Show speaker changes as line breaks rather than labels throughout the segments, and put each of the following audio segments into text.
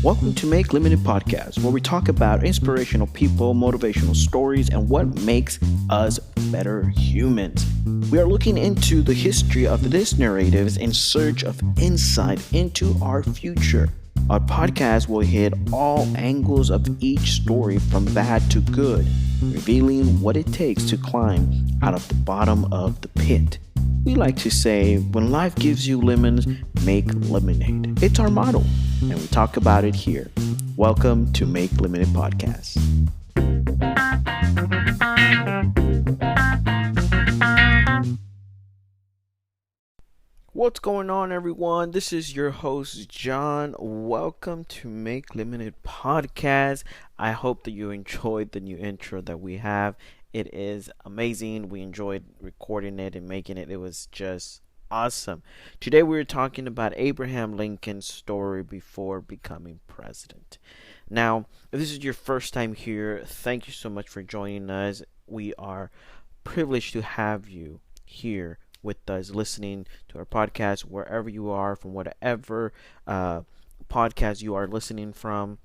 Welcome to Make Limited Podcast, where we talk about inspirational people, motivational stories, and what makes us better humans. We are looking into the history of these narratives in search of insight into our future. Our podcast will hit all angles of each story from bad to good, revealing what it takes to climb out of the bottom of the pit. We like to say, when life gives you lemons, make lemonade. It's our motto, and we talk about it here. Welcome to Make Limited Podcast. What's going on, everyone? This is your host, John. Welcome to Make Limited Podcast. I hope that you enjoyed the new intro that we have. It is amazing. We enjoyed recording it and making it. It was just awesome. Today we're talking about Abraham Lincoln's story before becoming president. Now, if this is your first time here, thank you so much for joining us. We are privileged to have you here with us, listening to our podcast wherever you are, from whatever podcast you are listening from.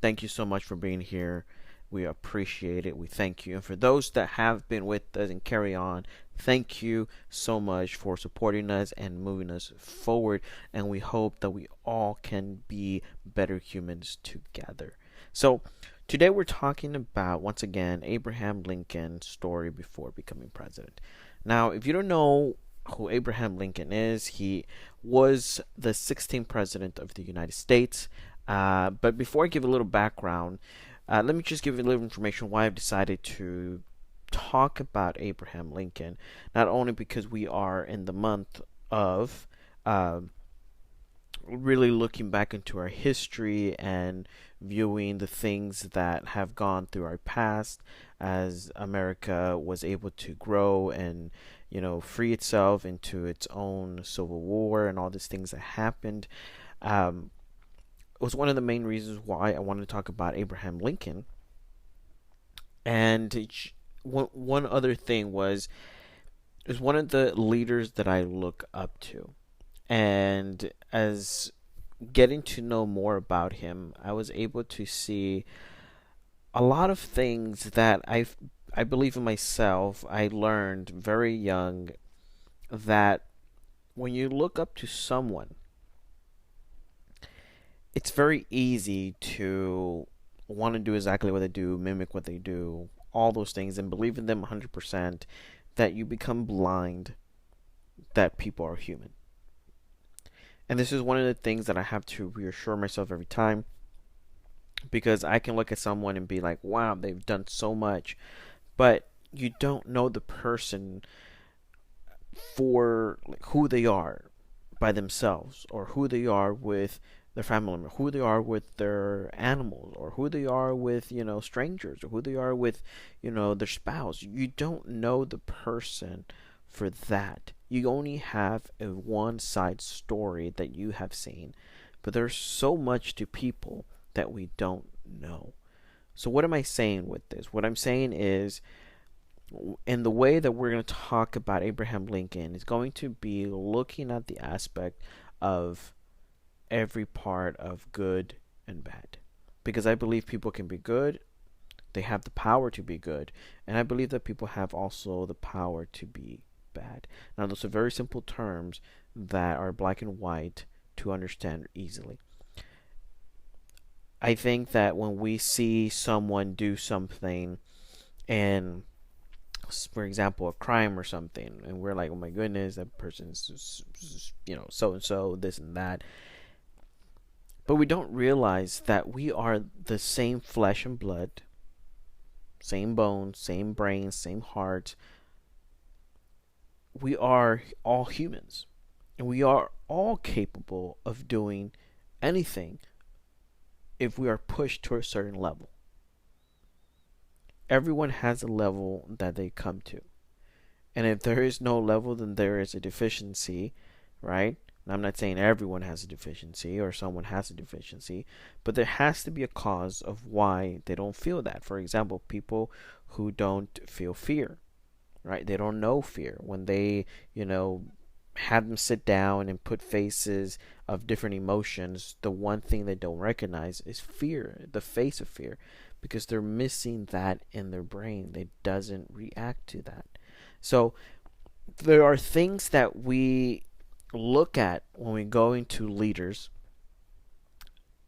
Thank you so much for being here. We appreciate it. We thank you. And for those that have been with us and carry on, thank you so much for supporting us and moving us forward. And we hope that we all can be better humans together. So today we're talking about, once again, Abraham Lincoln's story before becoming president. Now, if you don't know who Abraham Lincoln is, he was the 16th president of the United States. But before I give a little background, let me just give you a little information why I've decided to talk about Abraham Lincoln. Not only because we are in the month of really looking back into our history and viewing the things that have gone through our past as America was able to grow and, free itself into its own civil war and all these things that happened. Was one of the main reasons why I wanted to talk about Abraham Lincoln. And one other thing was one of the leaders that I look up to. And as getting to know more about him, I was able to see a lot of things that I believe in myself. I learned very young that when you look up to someone, it's very easy to want to do exactly what they do, mimic what they do, all those things, and believe in them 100%, that you become blind that people are human. And this is one of the things that I have to reassure myself every time, because I can look at someone and be like, wow, they've done so much, but you don't know the person for who they are by themselves, or who they are with their family member, who they are with their animals, or who they are with, strangers, or who they are with, their spouse. You don't know the person for that. You only have a one-side story that you have seen. But there's so much to people that we don't know. So what am I saying with this? What I'm saying is, in the way that we're going to talk about Abraham Lincoln is going to be looking at the aspect of every part of good and bad, because I believe people can be good. They have the power to be good, and I believe that people have also the power to be bad. Now, those are very simple terms that are black and white to understand easily. I think that when we see someone do something, and for example, a crime or something, and we're like, oh my goodness, that person's, so and so, this and that. But we don't realize that we are the same flesh and blood, same bones, same brains, same heart. We are all humans, and we are all capable of doing anything if we are pushed to a certain level. Everyone has a level that they come to. And if there is no level, then there is a deficiency, right? And I'm not saying everyone has a deficiency or someone has a deficiency, but there has to be a cause of why they don't feel that. For example, people who don't feel fear, right? They don't know fear. When they, have them sit down and put faces of different emotions, the one thing they don't recognize is fear, the face of fear, because they're missing that in their brain. They doesn't react to that. So there are things that we look at when we go into leaders,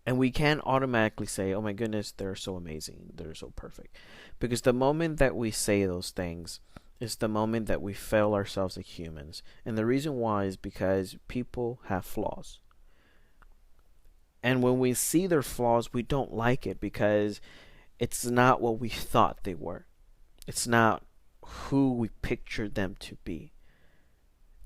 and we can't automatically say, oh my goodness, they're so amazing, they're so perfect. Because the moment that we say those things is the moment that we fail ourselves as humans. And the reason why is because people have flaws. And when we see their flaws, we don't like it because it's not what we thought they were. It's not who we pictured them to be.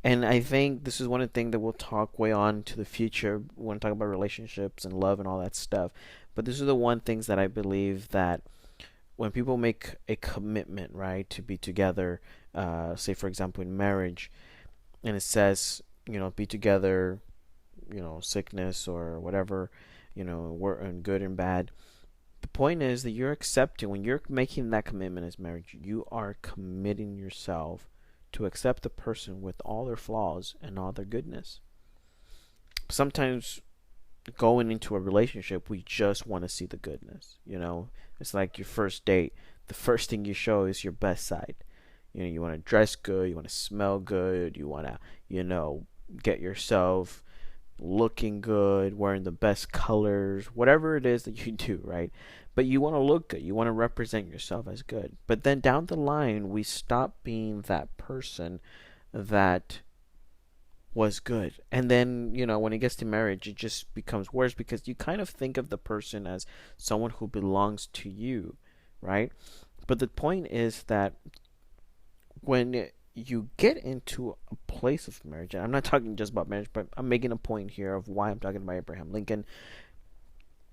And I think this is one of the things that we'll talk way on to the future when we talk about relationships and love and all that stuff. But this is the one things that I believe that when people make a commitment, right, to be together, say for example in marriage, and it says, be together, sickness or whatever, we're in good and bad. The point is that you're accepting, when you're making that commitment as marriage, you are committing yourself to accept the person with all their flaws and all their goodness. Sometimes going into a relationship, we just want to see the goodness. It's like your first date. The first thing you show is your best side. You want to dress good, you want to smell good, you want to, get yourself looking good, wearing the best colors, whatever it is that you do, right? But you want to look good. You want to represent yourself as good. But then down the line, we stop being that person that was good. And then, when it gets to marriage, it just becomes worse because you kind of think of the person as someone who belongs to you, right? But the point is that when you get into a place of marriage, and I'm not talking just about marriage, but I'm making a point here of why I'm talking about Abraham Lincoln.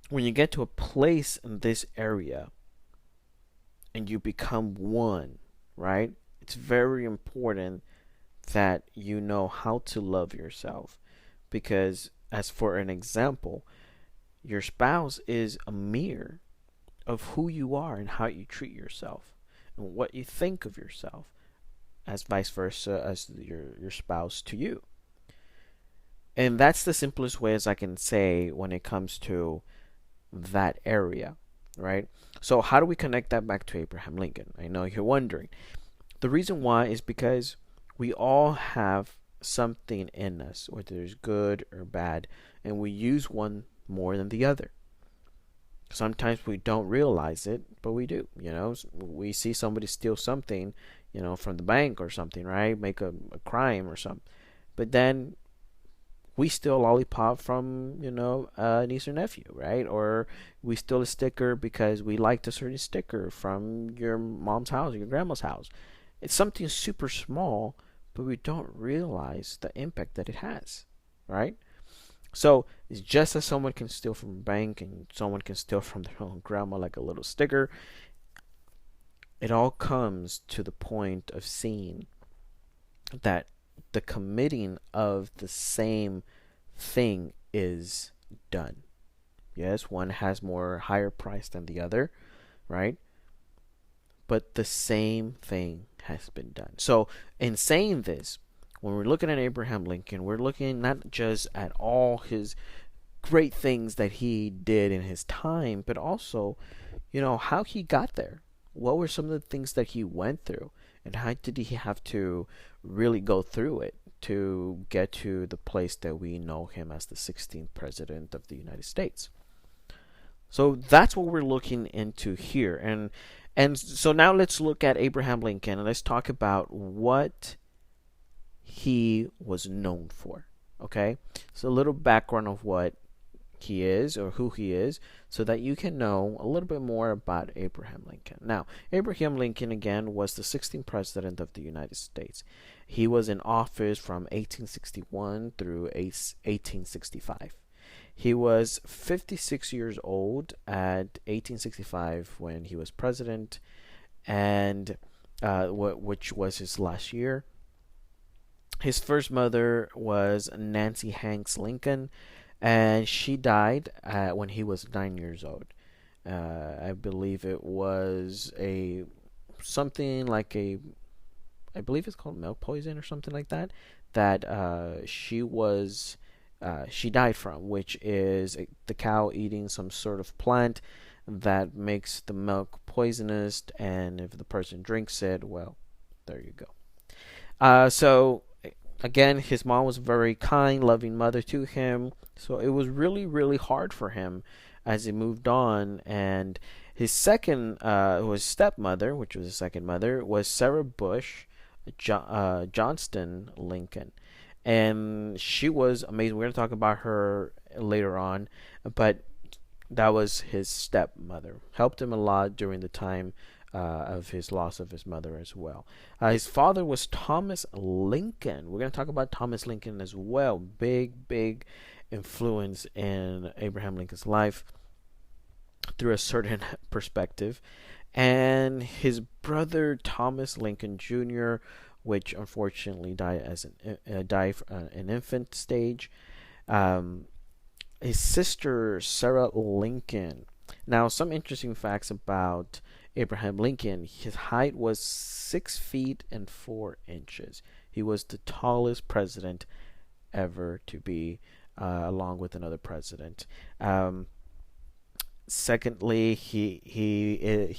When you get to a place in this area and you become one, right? It's very important that you know how to love yourself. Because, as for an example, your spouse is a mirror of who you are and how you treat yourself and what you think of yourself, as vice versa as your spouse to you. And that's the simplest way as I can say when it comes to that area, right? So how do we connect that back to Abraham Lincoln? I know you're wondering. The reason why is because we all have something in us, whether it's good or bad, and we use one more than the other. Sometimes we don't realize it, but we do. We see somebody steal something, from the bank or something, right? Make a crime or something. But then we steal a lollipop from, a niece or nephew, right? Or we steal a sticker because we liked a certain sticker from your mom's house or your grandma's house. It's something super small, but we don't realize the impact that it has, right? So it's just as someone can steal from a bank and someone can steal from their own grandma like a little sticker. It all comes to the point of seeing that the committing of the same thing is done. Yes, one has more higher price than the other, right? But the same thing has been done. So in saying this, when we're looking at Abraham Lincoln, we're looking not just at all his great things that he did in his time, but also, how he got there. What were some of the things that he went through? And how did he have to really go through it to get to the place that we know him as the 16th president of the United States? So that's what we're looking into here. And so now let's look at Abraham Lincoln and let's talk about what he was known for. Okay? So a little background of what he is or who he is so that you can know a little bit more about Abraham Lincoln. Now, Abraham Lincoln again was the 16th president of the United States. He was in office from 1861 through 1865. He was 56 years old at 1865 when he was president, and which was his last year. His first mother was Nancy Hanks Lincoln, and she died when he was 9 years old. I believe it was something like I believe it's called milk poison or something like that. that she died from, which is the cow eating some sort of plant that makes the milk poisonous, and if the person drinks it, well, there you go. So again, his mom was a very kind, loving mother to him. So it was really, really hard for him as he moved on. And his second, his stepmother, which was his second mother, was Sarah Bush Johnston Lincoln. And she was amazing. We're going to talk about her later on. But that was his stepmother. Helped him a lot during the time of his loss of his mother as well. His father was Thomas Lincoln. We're going to talk about Thomas Lincoln as well. Big, big influence in Abraham Lincoln's life through a certain perspective. And his brother Thomas Lincoln Jr., which unfortunately died as an infant stage. His sister Sarah Lincoln. Now, some interesting facts about Abraham Lincoln. His height was 6 feet and 4 inches. He was the tallest president ever to be, along with another president. Secondly, his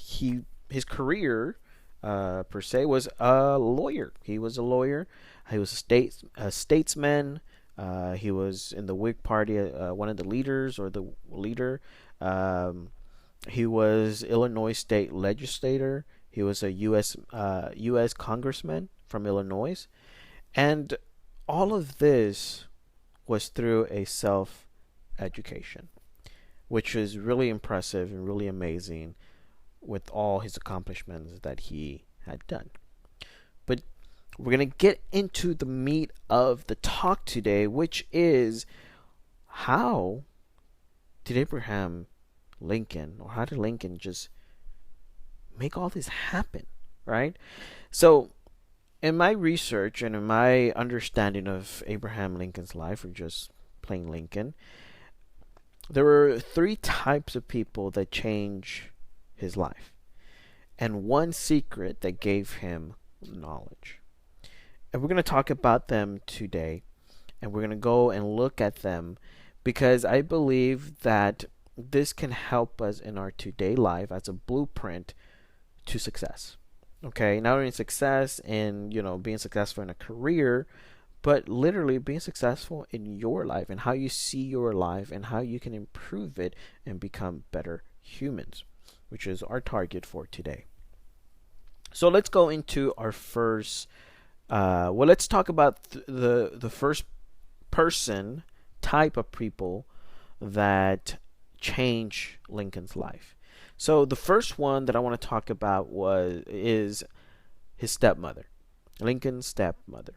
career per se was a lawyer. He was a lawyer. He was a statesman. He was in the Whig Party, one of the leaders or the leader. He was Illinois state legislator. He was a U.S. congressman from Illinois. And all of this was through a self-education, which is really impressive and really amazing with all his accomplishments that he had done. But we're going to get into the meat of the talk today, which is how did Abraham Lincoln, or how did Lincoln just make all this happen, right? So, in my research and in my understanding of Abraham Lincoln's life, or just plain Lincoln, there were three types of people that change his life, and one secret that gave him knowledge. And we're going to talk about them today, and we're going to go and look at them because I believe that this can help us in our today life as a blueprint to success. Okay, not only success in, being successful in a career, but literally being successful in your life and how you see your life and how you can improve it and become better humans, which is our target for today. So let's go into our first. Let's talk about the first person type of people that change Lincoln's life. So the first one that I want to talk about is his stepmother, Lincoln's stepmother.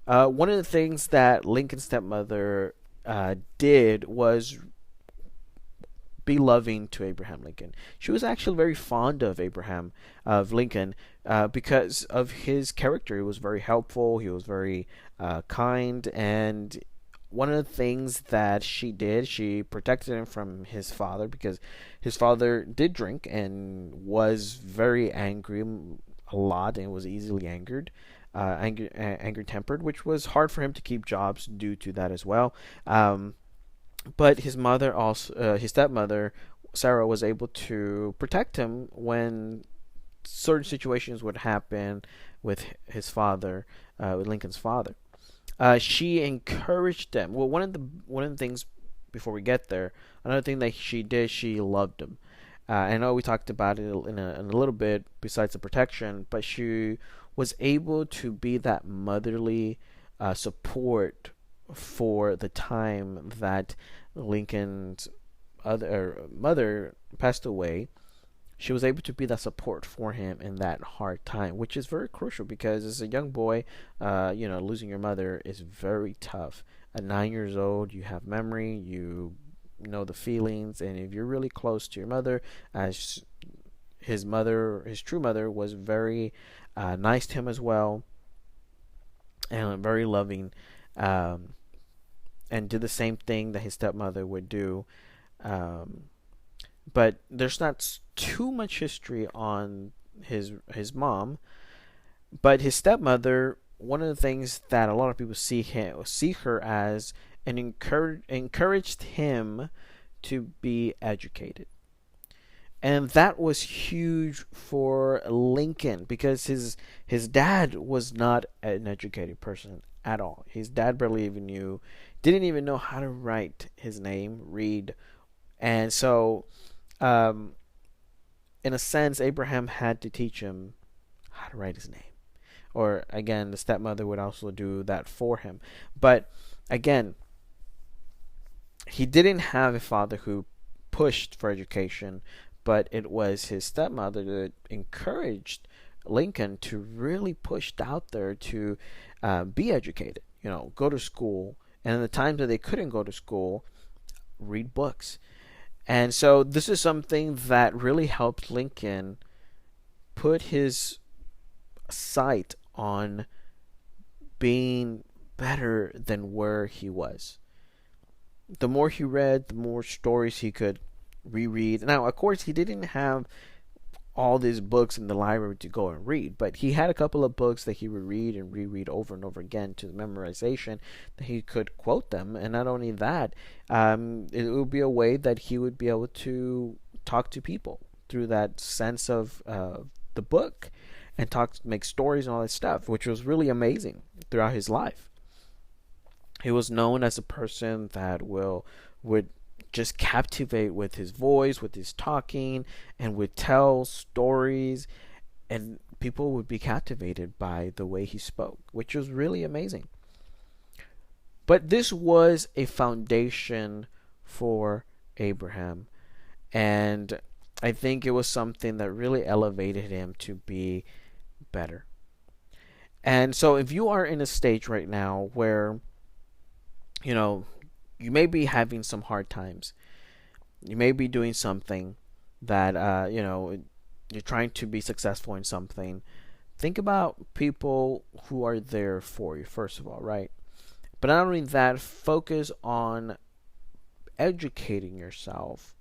One of the things that Lincoln's stepmother did was be loving to Abraham Lincoln. She was actually very fond of Lincoln, because of his character. He was very helpful. He was very kind, and one of the things that she did, she protected him from his father because his father did drink and was very angry a lot and was easily anger tempered, which was hard for him to keep jobs due to that as well. But his mother also, his stepmother Sarah, was able to protect him when certain situations would happen with his father, with Lincoln's father. She encouraged them. Well, one of the things before we get there, another thing that she did, she loved him. I know we talked about it in a little bit besides the protection, but she was able to be that motherly support for the time that Lincoln's other mother passed away. She was able to be that support for him in that hard time, which is very crucial because as a young boy, losing your mother is very tough. At 9 years old, you have memory, you know the feelings, and if you're really close to your mother, as his true mother was very nice to him as well, and very loving, and did the same thing that his stepmother would do. But there's not too much history on his mom, but his stepmother one of the things that a lot of people see her as, and encouraged him to be educated. And that was huge for Lincoln because his dad was not an educated person at all. His dad barely even didn't even know how to write his name, read, and so, um, in a sense, Abraham had to teach him how to write his name. Or again, the stepmother would also do that for him. But again, he didn't have a father who pushed for education, but it was his stepmother that encouraged Lincoln to really push out there to be educated. Go to school, and in the times that they couldn't go to school, read books. And so this is something that really helped Lincoln put his sight on being better than where he was. The more he read, the more stories he could reread. Now, of course, he didn't have all these books in the library to go and read, but he had a couple of books that he would read and reread over and over again to the memorization that he could quote them. And not only that, it would be a way that he would be able to talk to people through that sense of the book and make stories and all that stuff, which was really amazing throughout his life. He was known as a person that would just captivate with his voice, with his talking, and would tell stories, and people would be captivated by the way he spoke, which was really amazing. But this was a foundation for Abraham, and I think it was something that really elevated him to be better. And so if you are in a stage right now where you may be having some hard times, you may be doing something that you're trying to be successful in something, think about people who are there for you first of all, right? But not only that, focus on educating yourself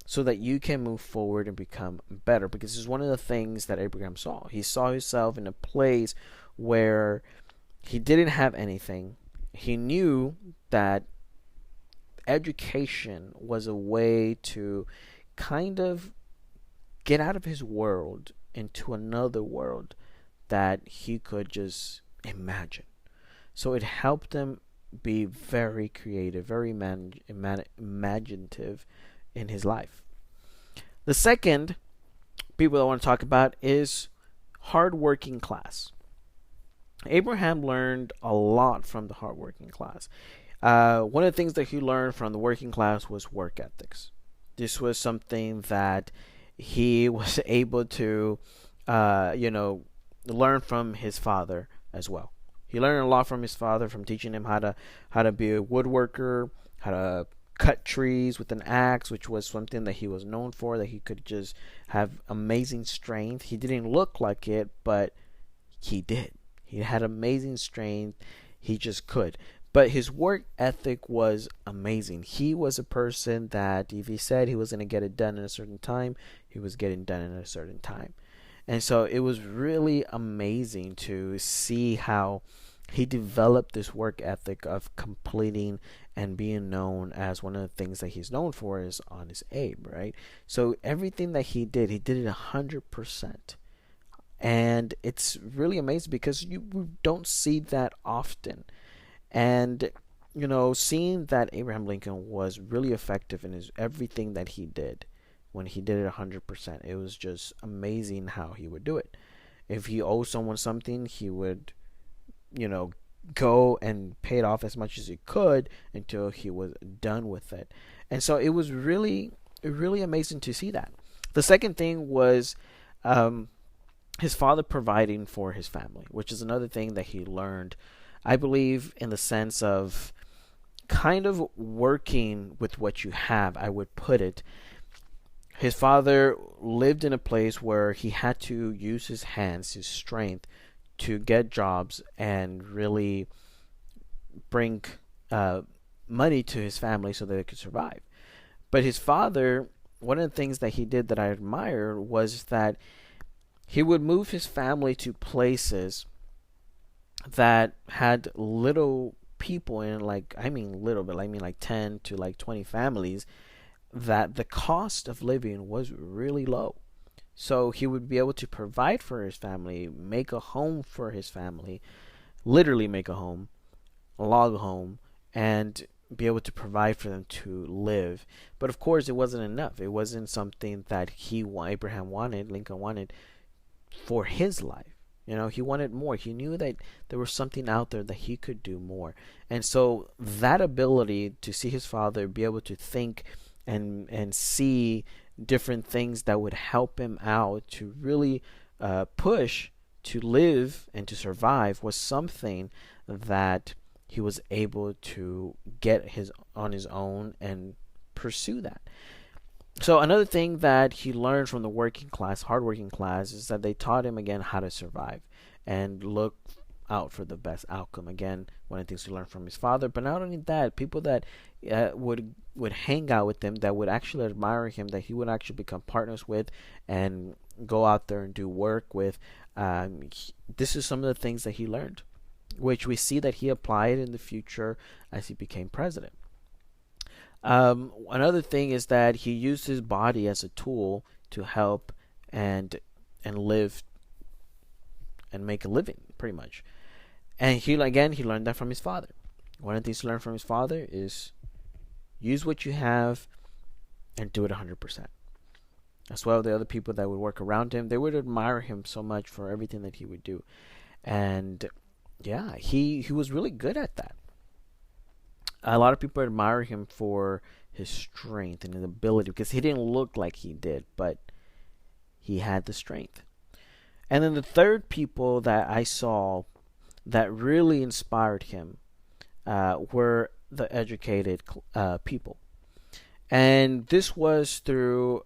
so that you can move forward and become better, because this is one of the things that Abraham saw. He saw himself in a place where he didn't have anything. He knew that education was a way to kind of get out of his world into another world that he could just imagine. So it helped him be very creative, very imaginative in his life. The second people I want to talk about is hardworking class. Abraham learned a lot from the hardworking class. One of the things that he learned from the working class was work ethics. This was something that he was able to, learn from his father as well. He learned a lot from his father, from teaching him how to be a woodworker, how to cut trees with an axe, which was something that he was known for, that he could just have amazing strength. He didn't look like it, but he did. He had amazing strength. He just could. But his work ethic was amazing. He was a person that if he said he was going to get it done in a certain time, he was getting done in a certain time. And so it was really amazing to see how he developed this work ethic of completing and being known as one of the things that he's known for is Honest Abe, right? So everything that he did it 100%. And it's really amazing because you don't see that often. And seeing that Abraham Lincoln was really effective in everything that he did, when he did it 100%, it was just amazing how he would do it. If he owed someone something, he would, go and pay it off as much as he could until he was done with it. And so it was really, really amazing to see that. The second thing was his father providing for his family, which is another thing that he learned, I believe, in the sense of kind of working with what you have, I would put it. His father lived in a place where he had to use his hands, his strength, to get jobs and really bring money to his family so that they could survive. But his father, one of the things that he did that I admire was that he would move his family to places that had little people in, like, I mean little, but I mean like 10 to like 20 families, that the cost of living was really low. So he would be able to provide for his family, make a home for his family, literally make a home, a log home, and be able to provide for them to live. But of course, it wasn't enough. It wasn't something that Abraham wanted, Lincoln wanted for his life. He wanted more. He knew that there was something out there that he could do more. And so that ability to see his father, be able to think and see different things that would help him out to really push to live and to survive was something that he was able to get his on his own and pursue that. So another thing that he learned from the working class, hardworking class, is that they taught him again how to survive and look out for the best outcome. Again, one of the things he learned from his father. But not only that, people that would hang out with him, that would actually admire him, that he would actually become partners with, and go out there and do work with. This is some of the things that he learned, which we see that he applied in the future as he became president. Another thing is that he used his body as a tool to help and live and make a living, pretty much. And he learned that from his father. One of the things he learned from his father is use what you have and do it 100%. As well, the other people that would work around him, they would admire him so much for everything that he would do. And yeah, he was really good at that. A lot of people admire him for his strength and his ability, because he didn't look like he did, but he had the strength. And then the third people that I saw that really inspired him were the educated people. And this was through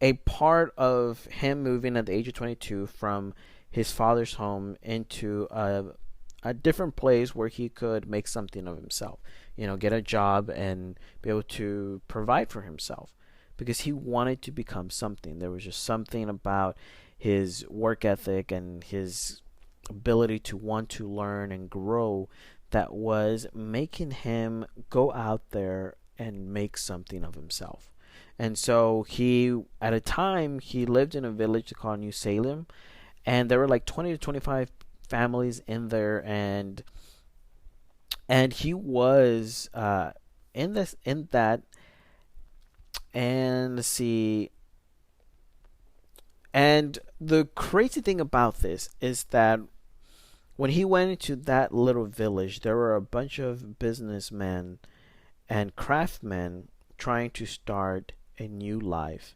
a part of him moving at the age of 22 from his father's home into a different place where he could make something of himself, get a job and be able to provide for himself, because he wanted to become something. There was just something about his work ethic and his ability to want to learn and grow that was making him go out there and make something of himself. And so at a time, he lived in a village called New Salem, and there were like 20 to 25 families in there, and he was in that. And let's see. And the crazy thing about this is that when he went into that little village, there were a bunch of businessmen and craftsmen trying to start a new life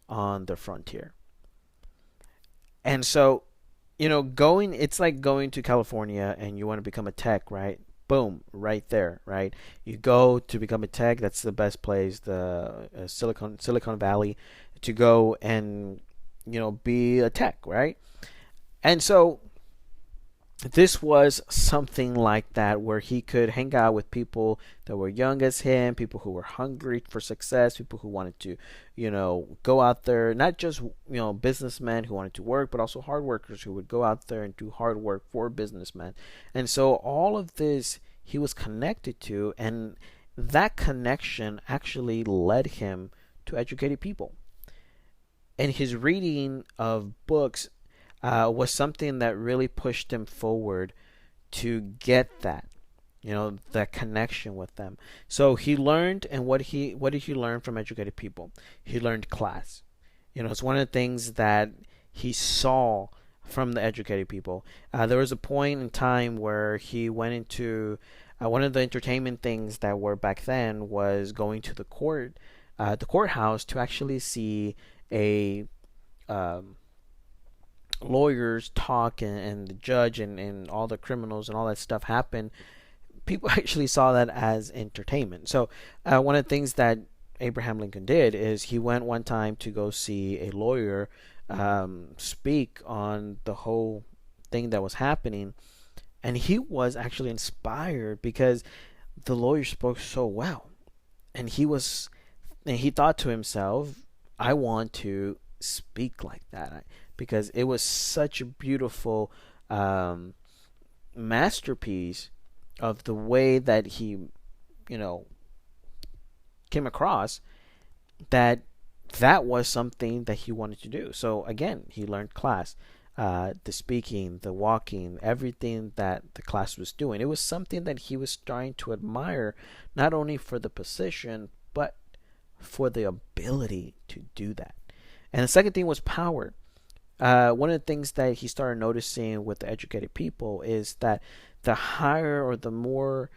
on the frontier. And so, it's like going to California and you want to become a tech, right? Boom, right there, right? You go to become a tech. That's the best place, the Silicon Valley, to go and be a tech, right? And so this was something like that, where he could hang out with people that were young as him, people who were hungry for success, people who wanted to, go out there, not just, businessmen who wanted to work, but also hard workers who would go out there and do hard work for businessmen. And so all of this he was connected to, and that connection actually led him to educated people. And his reading of books was something that really pushed him forward to get that connection with them. So he learned, and what did he learn from educated people? He learned class. It's one of the things that he saw from the educated people. There was a point in time where he went into one of the entertainment things that were back then was going to the courthouse to actually see a lawyers talk, and the judge and all the criminals and all that stuff happen. People actually saw that as entertainment. So one of the things that Abraham Lincoln did is he went one time to go see a lawyer speak on the whole thing that was happening, and he was actually inspired because the lawyer spoke so well, and he thought to himself, I want to speak like that, because it was such a beautiful um, masterpiece of the way that he, you know, came across, that that was something that he wanted to do. So again, he learned class, the speaking, the walking, everything that the class was doing. It was something that he was trying to admire, not only for the position, but for the ability to do that. And the second thing was power. One of the things that he started noticing with the educated people is that the higher or the more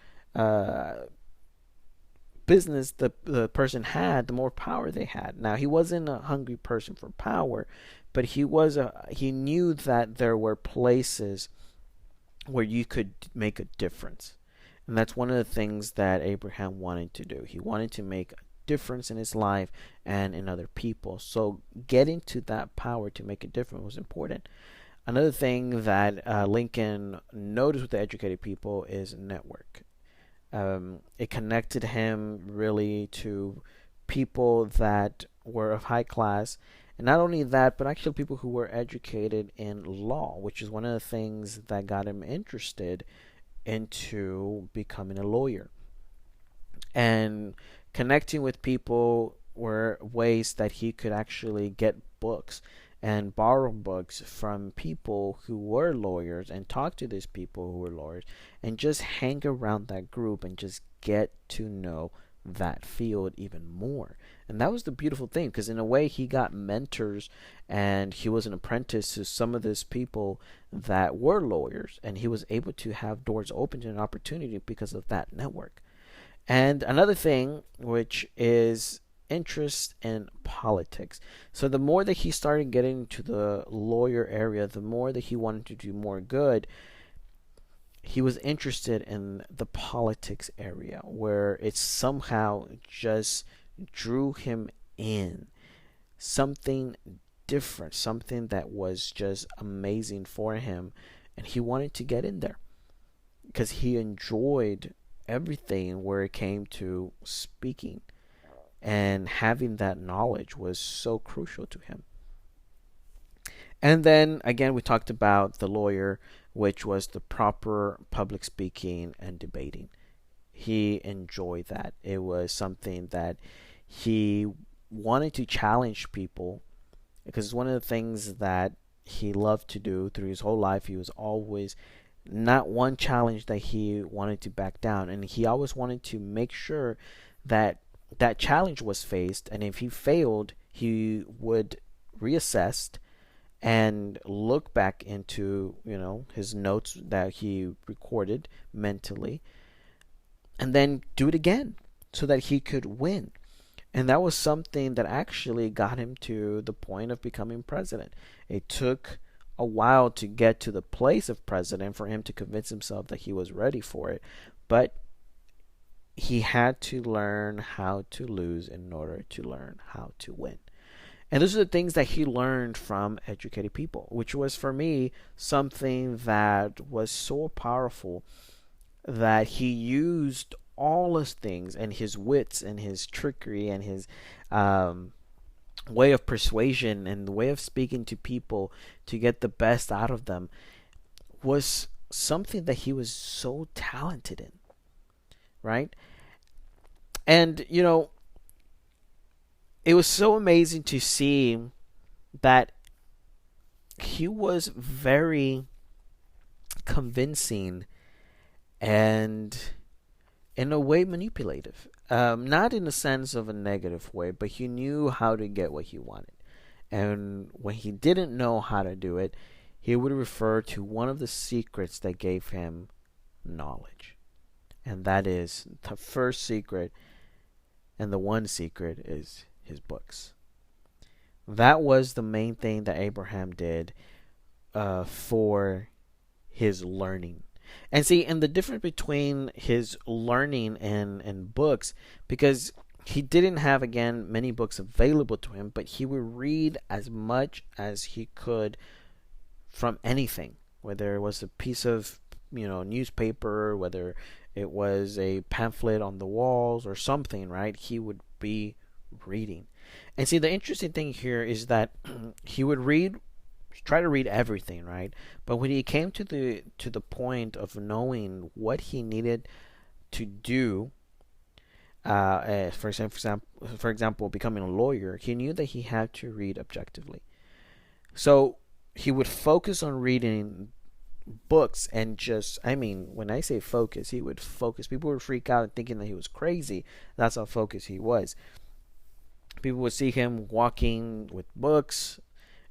business the person had, the more power they had. Now, he wasn't a hungry person for power, but he knew that there were places where you could make a difference. And that's one of the things that Abraham wanted to do. He wanted to make a difference in his life and in other people. So getting to that power to make a difference was important. Another thing that Lincoln noticed with the educated people is network. It connected him really to people that were of high class, and not only that, but actually people who were educated in law, which is one of the things that got him interested into becoming a lawyer. And connecting with people were ways that he could actually get books and borrow books from people who were lawyers and talk to these people who were lawyers and just hang around that group and just get to know that field even more. And that was the beautiful thing, because in a way he got mentors and he was an apprentice to some of these people that were lawyers, and he was able to have doors open to an opportunity because of that network. And another thing, which is interest in politics. So the more that he started getting into the lawyer area, the more that he wanted to do more good, he was interested in the politics area, where it somehow just drew him in. Something different, something that was just amazing for him, and he wanted to get in there because he enjoyed everything where it came to speaking, and having that knowledge was so crucial to him. And then again, we talked about the lawyer, which was the proper public speaking and debating. He enjoyed that. It was something that he wanted to challenge people, because it's one of the things that he loved to do through his whole life. He was always not one challenge that he wanted to back down, and he always wanted to make sure that that challenge was faced, and if he failed, he would reassess and look back into, his notes that he recorded mentally, and then do it again so that he could win. And that was something that actually got him to the point of becoming president. It took a while to get to the place of president for him to convince himself that he was ready for it, but he had to learn how to lose in order to learn how to win. And those are the things that he learned from educated people, which was for me something that was so powerful, that he used all his things and his wits and his trickery and his way of persuasion and the way of speaking to people to get the best out of them, was something that he was so talented in, right? And, it was so amazing to see that he was very convincing and, in a way, manipulative. Not in the sense of a negative way, but he knew how to get what he wanted. And when he didn't know how to do it, he would refer to one of the secrets that gave him knowledge. And that is the first secret, and the one secret is his books. That was the main thing that Abraham did for his learning. And see, and the difference between his learning and books, because he didn't have, again, many books available to him, but he would read as much as he could from anything, whether it was a piece of, newspaper, whether it was a pamphlet on the walls or something, right? He would be reading. And see, the interesting thing here is that he would read try to read everything, right? But when he came to the point of knowing what he needed to do, for example, becoming a lawyer, he knew that he had to read objectively. So he would focus on reading books and just, I mean, when I say focus, he would focus. People would freak out thinking that he was crazy. That's how focused he was. People would see him walking with books.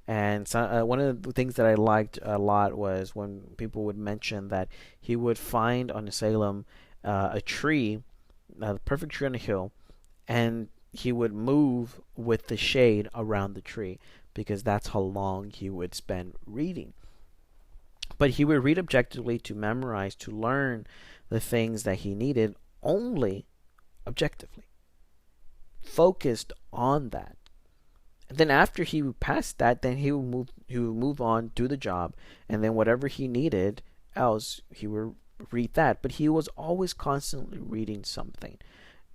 And so, one of the things that I liked a lot was when people would mention that he would find on Salem a tree, the perfect tree on a hill, and he would move with the shade around the tree because that's how long he would spend reading. But he would read objectively to memorize, to learn the things that he needed only objectively, focused on that. And then after he passed that, then he would move on, do the job, and then whatever he needed else, he would read that. But he was always constantly reading something,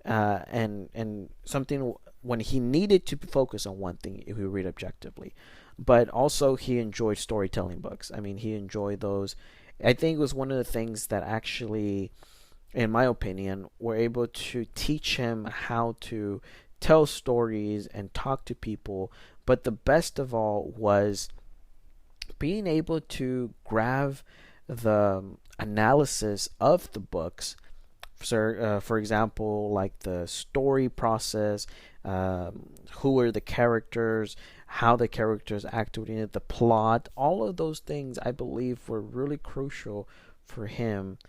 and something when he needed to focus on one thing, he would read objectively. But also, he enjoyed storytelling books. I mean, he enjoyed those. I think it was one of the things that actually, in my opinion, were able to teach him how to tell stories and talk to people. But the best of all was being able to grab the analysis of the books. For example, like the story process, who are the characters, how the characters acted in it, the plot, all of those things I believe were really crucial for him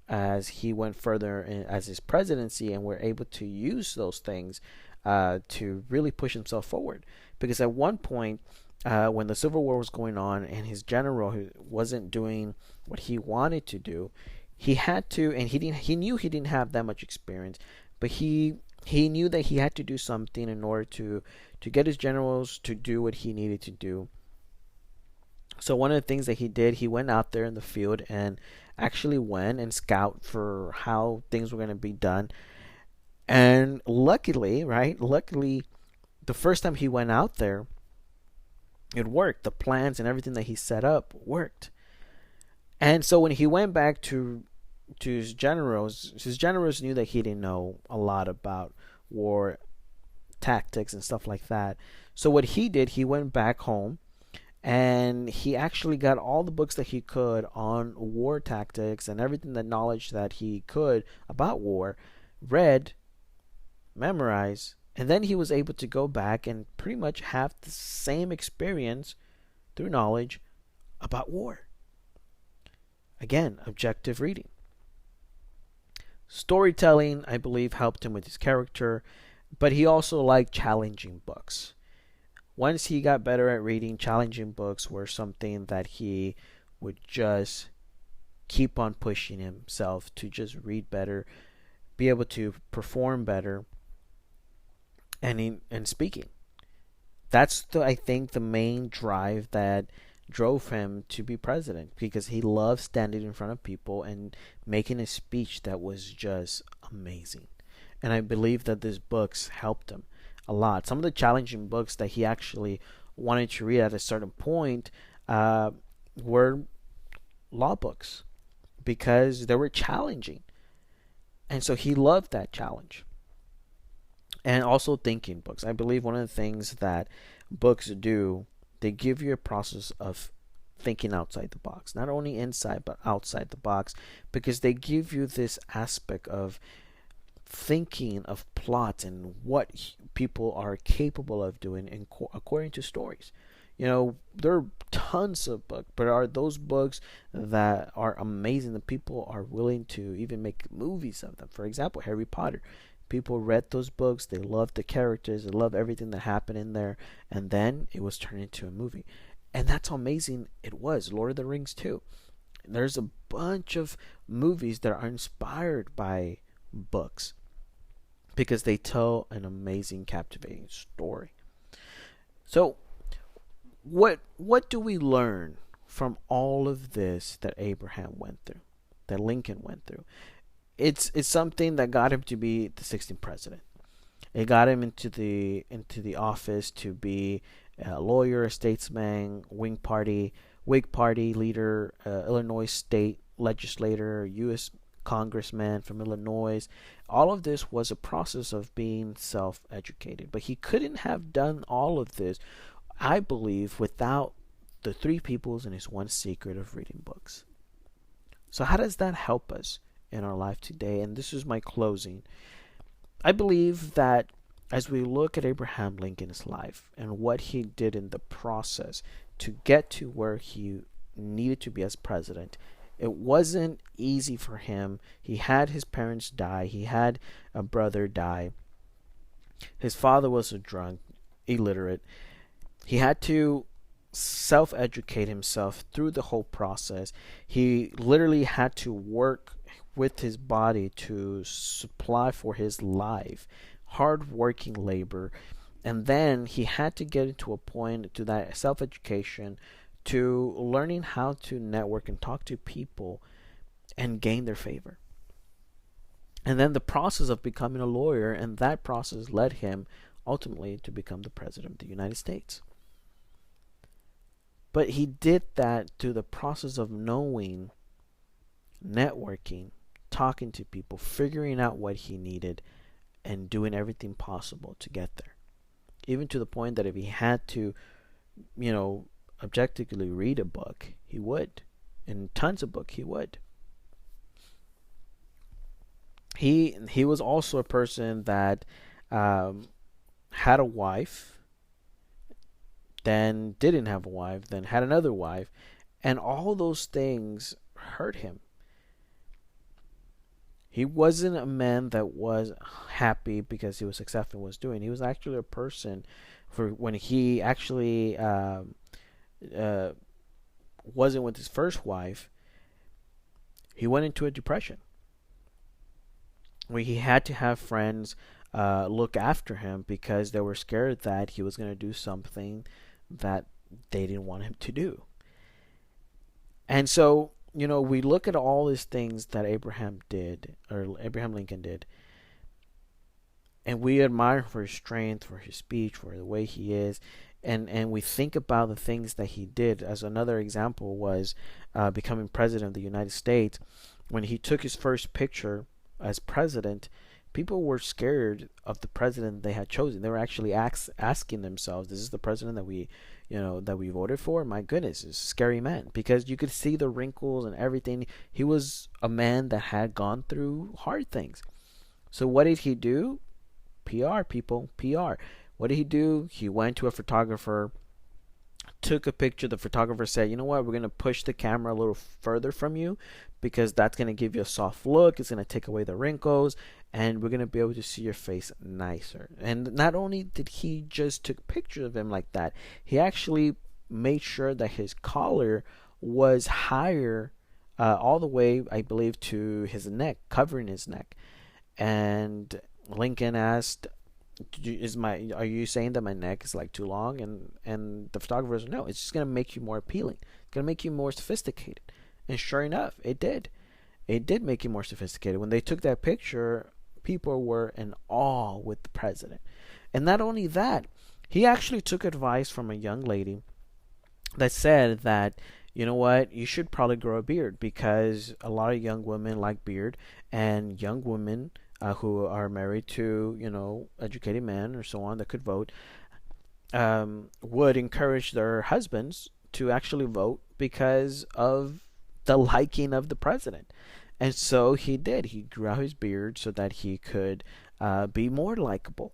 as he went further as his presidency, and were able to use those things to really push himself forward. Because at one point, when the Civil War was going on and his general who wasn't doing what he wanted to do, he had to, and he knew he didn't have that much experience, but he knew that he had to do something in order to get his generals to do what he needed to do. So one of the things that he did, he went out there in the field and actually went and scout for how things were going to be done. And luckily, right? Luckily, the first time he went out there, it worked. The plans and everything that he set up worked. And so when he went back to his generals knew that he didn't know a lot about war tactics and stuff like that. So what he did, he went back home and he actually got all the books that he could on war tactics and everything, the knowledge that he could about war, read, memorized, and then he was able to go back and pretty much have the same experience through knowledge about war. Again, objective reading. Storytelling, I believe, helped him with his character, but he also liked challenging books. Once he got better at reading, challenging books were something that he would just keep on pushing himself to just read better, be able to perform better, and in speaking. That's I think the main drive that drove him to be president, because he loved standing in front of people and making a speech that was just amazing. And I believe that these books helped him a lot. Some of the challenging books that he actually wanted to read at a certain point were law books because they were challenging. And so he loved that challenge. And also thinking books. I believe one of the things that books do, they give you a process of thinking outside the box. Not only inside, but outside the box. Because they give you this aspect of thinking of plots and what people are capable of doing according to stories. You know, there are tons of books, but are those books that are amazing that people are willing to even make movies of them? For example, Harry Potter. People read those books, they loved the characters, they loved everything that happened in there, and then it was turned into a movie. And that's how amazing it was. Lord of the Rings too. There's a bunch of movies that are inspired by books because they tell an amazing, captivating story. So, what do we learn from all of this that Abraham went through, that Lincoln went through? It's something that got him to be the 16th president. It got him into the office to be a lawyer, a statesman, Whig Party leader, Illinois state legislator, U.S. congressman from Illinois. All of this was a process of being self-educated, but he couldn't have done all of this, I believe, without the three peoples and his one secret of reading books. So how does that help us in our life today? And this is my closing. I believe that as we look at Abraham Lincoln's life and what he did in the process to get to where he needed to be as president, it wasn't easy for him. He had his parents die, he had a brother die. His father was a drunk, illiterate. He had to self educate himself through the whole process. He literally had to work with his body to supply for his life, hard working labor. And then he had to get into a point to that self education, to learning how to network and talk to people and gain their favor. And then the process of becoming a lawyer, and that process led him ultimately to become the president of the United States. But he did that through the process of knowing, networking, talking to people, figuring out what he needed, and doing everything possible to get there. Even to the point that if he had to, objectively read a book, he would. And tons of books he would. He was also a person that had a wife, then didn't have a wife, then had another wife, and all those things hurt him. He wasn't a man that was happy because he was successful in what he was doing. He was actually a person, for when he actually wasn't with his first wife, he went into a depression where he had to have friends look after him because they were scared that he was going to do something that they didn't want him to do. And so, we look at all these things that Abraham Lincoln did, and we admire for his strength, for his speech, for the way he is, and we think about the things that he did. As another example was becoming president of the United States. When he took his first picture as president, people were scared of the president they had chosen. They were actually asking themselves, "This is the president that we voted for? My goodness, this is a scary man," because you could see the wrinkles and everything. He was a man that had gone through hard things. So what did he do? PR, people, PR. What did he do? He went to a photographer, took a picture. The photographer said, "You know what? We're going to push the camera a little further from you because that's going to give you a soft look. It's going to take away the wrinkles, and we're going to be able to see your face nicer." And not only did he just took pictures of him like that, he actually made sure that his collar was higher, all the way, I believe, to his neck, covering his neck. And Lincoln asked, "Are you saying that my neck is like too long?" And the photographer said, "No, it's just gonna make you more appealing. It's gonna make you more sophisticated." And sure enough, it did. It did make you more sophisticated. When they took that picture, people were in awe with the president. And not only that, he actually took advice from a young lady that said that, "You know what, you should probably grow a beard because a lot of young women like beard, and young women who are married to, educated men or so on that could vote, would encourage their husbands to actually vote because of the liking of the president." And so he did. He grew out his beard so that he could be more likable.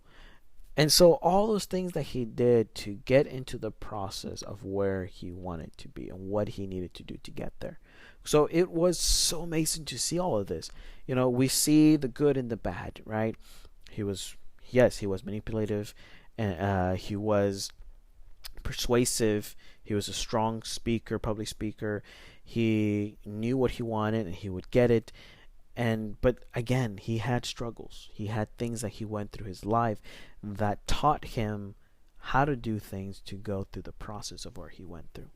And so all those things that he did to get into the process of where he wanted to be and what he needed to do to get there. So it was so amazing to see all of this. We see the good and the bad, right? He was manipulative, and he was persuasive. He was a strong speaker, public speaker. He knew what he wanted and he would get it. But again, he had struggles. He had things that he went through his life that taught him how to do things to go through the process of where he went through.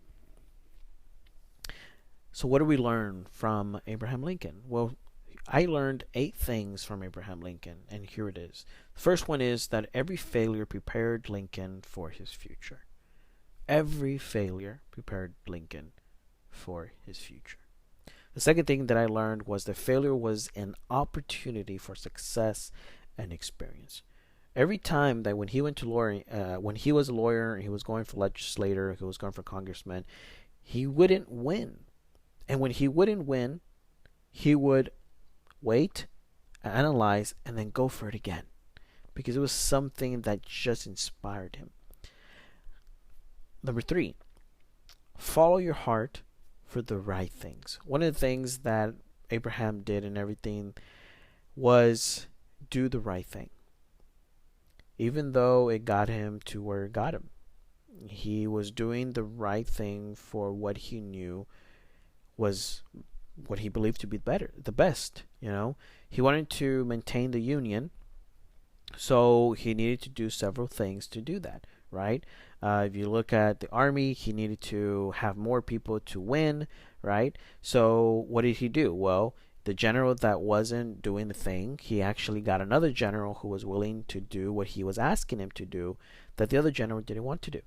So what do we learn from Abraham Lincoln? Well, I learned 8 things from Abraham Lincoln, and here it is. First one is that every failure prepared Lincoln for his future. Every failure prepared Lincoln for his future. The second thing that I learned was that failure was an opportunity for success and experience. Every time that when he went to lawyer, when he was a lawyer, he was going for legislator, he was going for congressman, he wouldn't win. And when he wouldn't win, he would wait, analyze, and then go for it again because it was something that just inspired him. Number three, follow your heart for the right things. One of the things that Abraham did and everything was do the right thing. Even though it got him to where it got him, he was doing the right thing for what he knew was what he believed to be the best. He wanted to maintain the union, so he needed to do several things to do that, right? If you look at the army, he needed to have more people to win, right? So what did he do? Well, the general that wasn't doing the thing, he actually got another general who was willing to do what he was asking him to do that the other general didn't want to do,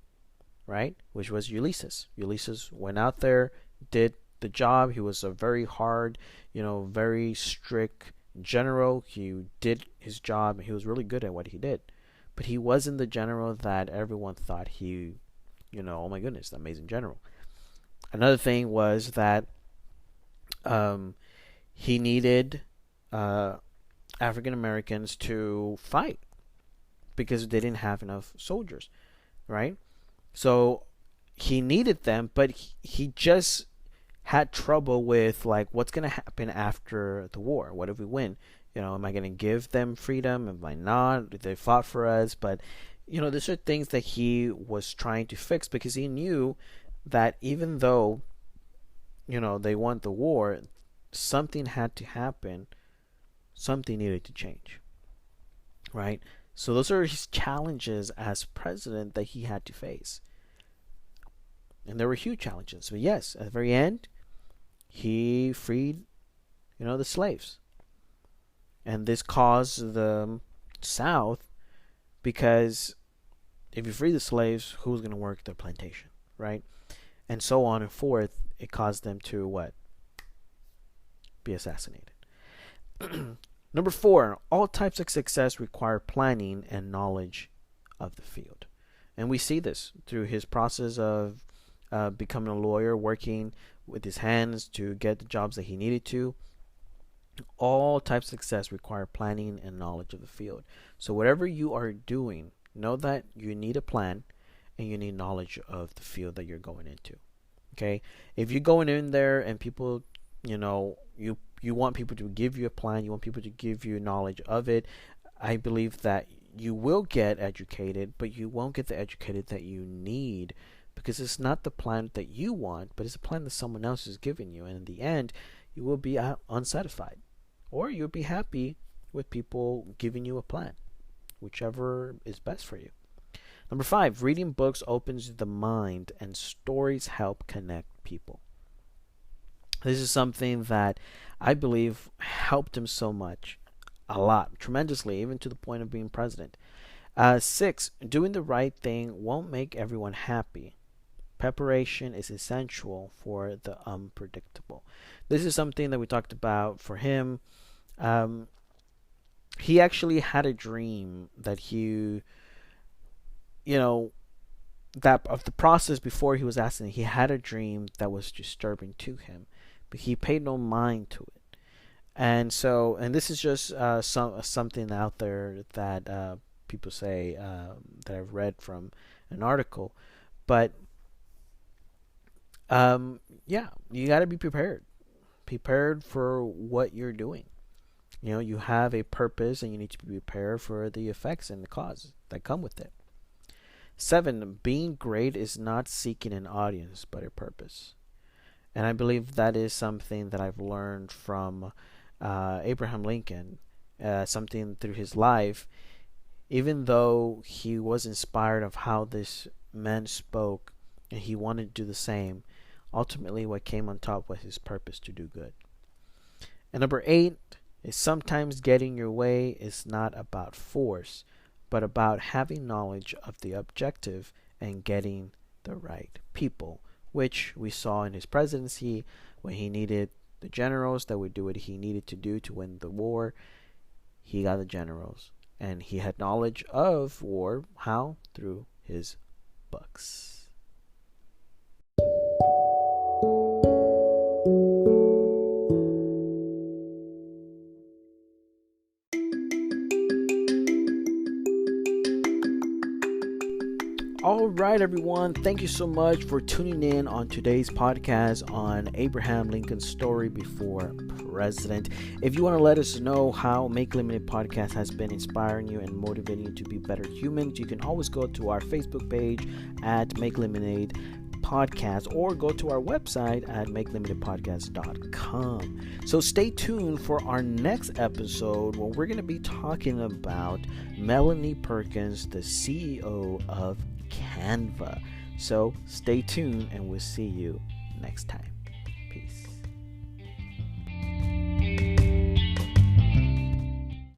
right? Which was Ulysses. Ulysses went out there, did the job. He was a very hard, very strict general. He did his job and he was really good at what he did. But he wasn't the general that everyone thought he, oh my goodness, the amazing general. Another thing was that he needed African Americans to fight because they didn't have enough soldiers, right? So he needed them, but he just had trouble with what's going to happen after the war. What if we win? Am I going to give them freedom? Am I not? They fought for us, but these are things that he was trying to fix because he knew that even though they won the war, something had to happen. Something needed to change, right? So those are his challenges as president that he had to face. And there were huge challenges. But yes, at the very end, he freed, the slaves. And this caused the South, because if you free the slaves, who's going to work their plantation, right? And so on and forth. It caused them to what? Be assassinated. Number 4, all types of success require planning and knowledge of the field. And we see this through his process of becoming a lawyer, working with his hands to get the jobs that he needed to. All types of success require planning and knowledge of the field. So whatever you are doing, know that you need a plan and you need knowledge of the field that you're going into. Okay? If you're going in there and people, you want people to give you a plan, you want people to give you knowledge of it, I believe that you will get educated, but you won't get the educated that you need, because it's not the plan that you want, but it's a plan that someone else is giving you. And in the end, you will be unsatisfied. Or you'll be happy with people giving you a plan, whichever is best for you. Number 5, reading books opens the mind and stories help connect people. This is something that I believe helped him so much, a lot, tremendously, even to the point of being president. 6, doing the right thing won't make everyone happy. Preparation is essential for the unpredictable. This is something that we talked about for him. He actually had a dream that that of the process before he was asking. He had a dream that was disturbing to him, but he paid no mind to it. And this is just something out there that people say that I've read from an article, but you got to be prepared for what you're doing. You have a purpose and you need to be prepared for the effects and the causes that come with it. 7, being great is not seeking an audience, but a purpose. And I believe that is something that I've learned from Abraham Lincoln, something through his life. Even though he was inspired of how this man spoke and he wanted to do the same, ultimately what came on top was his purpose to do good. And number 8, is sometimes getting your way is not about force, but about having knowledge of the objective and getting the right people, which we saw in his presidency when he needed the generals that would do what he needed to do to win the war. He got the generals, and he had knowledge of war. How? Through his books. All right, everyone. Thank you so much for tuning in on today's podcast on Abraham Lincoln's story before president. If you want to let us know how Make Limited Podcast has been inspiring you and motivating you to be better humans, you can always go to our Facebook page at Make Lemonade Podcast or go to our website at makelimitedpodcast.com. So stay tuned for our next episode where we're going to be talking about Melanie Perkins, the CEO of Canva. So stay tuned and we'll see you next time.